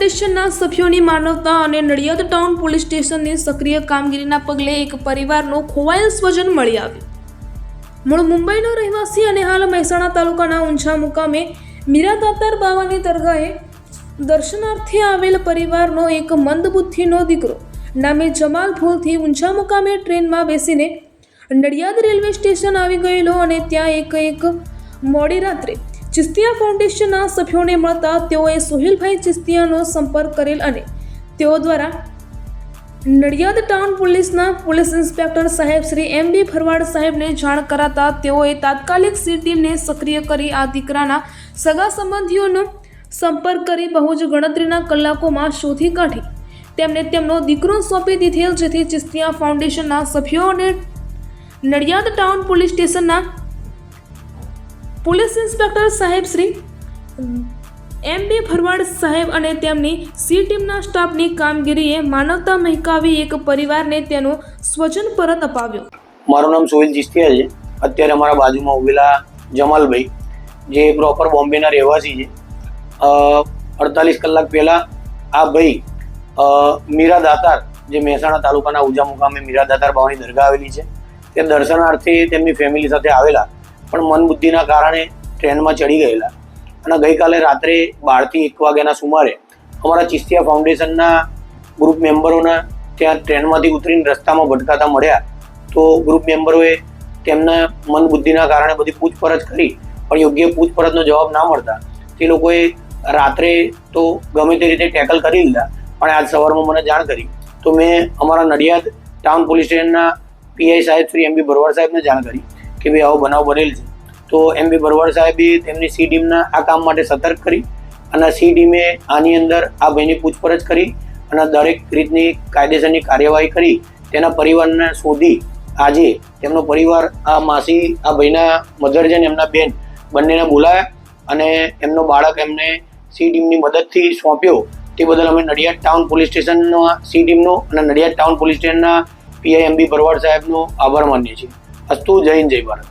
ફાઉન્ડેશનના સભ્યોની માનવતા અને નડિયાદ ટાઉન પોલીસ સ્ટેશનની સક્રિય કામગીરીના પગલે એક પરિવારનો ખોવાયેલ સ્વજન મળી આવ્યો. મૂળ મુંબઈનો રહેવાસી અને હાલ મહેસાણા તાલુકાના ઊંઝા મુકામે મીરા દાતાર બાવાની દરગાહે દર્શનાર્થે આવેલ પરિવારનો એક મંદબુદ્ધિનો દીકરો નામે જમાલ ભૂલથી ઊંઝા મુકામે ટ્રેનમાં બેસીને નડિયાદ રેલવે સ્ટેશન આવી ગયેલો અને ત્યાં એક મોડી રાત્રે ચિસ્તિયા ફાઉન્ડેશનના સભ્યોને મળતા તેઓએ સોહેલભાઈ ચિસ્તિયાનો સંપર્ક કરેલ અને તેઓ દ્વારા નડિયાદ ટાઉન પોલીસના પોલીસ ઇન્સ્પેક્ટર સાહેબ શ્રી MB ભરવાડ સાહેબને જાણ કરાતા તેઓએ તાત્કાલિક સી ટીમને સક્રિય કરી આ દીકરાના સગા સંબંધીઓનો સંપર્ક કરી બહુ જ ગણતરીના કલાકોમાં શોધી કાઢી તેમને તેમનો દીકરો સોંપી દીધેલ, જેથી ચિસ્તિયા ફાઉન્ડેશનના સભ્યો અને નડિયાદ ટાઉન પોલીસ સ્ટેશનના પોલીસ ઇન્સ્પેક્ટર સાહેબ શ્રી MB ભરવાડ સાહેબ અને તેમની સી ટીમના સ્ટાફની કામગીરીએ માનવતા મહેકાવી એક પરિવારને તેનો સ્વજન પરત અપાવ્યો. મારું નામ સોહેલ ચિસ્તિયા છે. અત્યારે અમારા બાજુમાં ઉભેલા જમાલભાઈ જે પ્રોપર બોમ્બેના રહેવાસી છે, 48 કલાક પહેલાં આ ભાઈ મીરા દાતાર જે મહેસાણા તાલુકાના ઊંઝા મુકામે મીરા દાતાર બાવાની દરગાહ આવેલી છે તે દર્શનાર્થે તેમની ફેમિલી સાથે આવેલા, પણ મન બુદ્ધિના કારણે ટ્રેનમાં ચડી ગયેલા અને ગઈકાલે રાત્રે 12 થી 1 વાગ્યાના સુમારે અમારા ચિસ્તિયા ફાઉન્ડેશનના ગ્રુપ મેમ્બરોના ત્યાં ટ્રેનમાંથી ઉતરીને રસ્તામાં ભટકાતા મળ્યા. તો ગ્રુપ મેમ્બરોએ તેમના મન બુદ્ધિના કારણે બધી પૂછપરછ કરી, પણ યોગ્ય પૂછપરછનો જવાબ ના મળતા તે લોકોએ રાત્રે તો ગમે તે રીતે ટેકલ કરી લીધા, પણ આજ સવારમાં મને જાણ કરી તો મેં અમારા નડિયાદ ટાઉન પોલીસ સ્ટેશનના PI સાહેબ શ્રી MB ભરવાડ સાહેબને જાણ કરી કે ભાઈ આવો બનાવ બનેલ છે. તો MB ભરવાડ સાહેબે તેમની સી ટીમના આ કામ માટે સતર્ક કરી અને સી ટીમે આની અંદર આ ભાઈની પૂછપરછ કરી અને દરેક રીતની કાયદેસરની કાર્યવાહી કરી તેના પરિવારને શોધી આજે તેમનો પરિવાર આ માસી આ ભાઈના મધર છે ને એમના બેન બંનેને બોલાવ્યા અને એમનો બાળક એમને સી ટીમની મદદથી સોંપ્યો. તે બદલ અમે નડિયાદ ટાઉન પોલીસ સ્ટેશનનો સી ટીમનો અને નડિયાદ ટાઉન પોલીસ સ્ટેશનના PI MB ભરવાડ સાહેબનો આભાર માનીએ છીએ. અસ્તુ. જય હિન્દ, જય ભારત.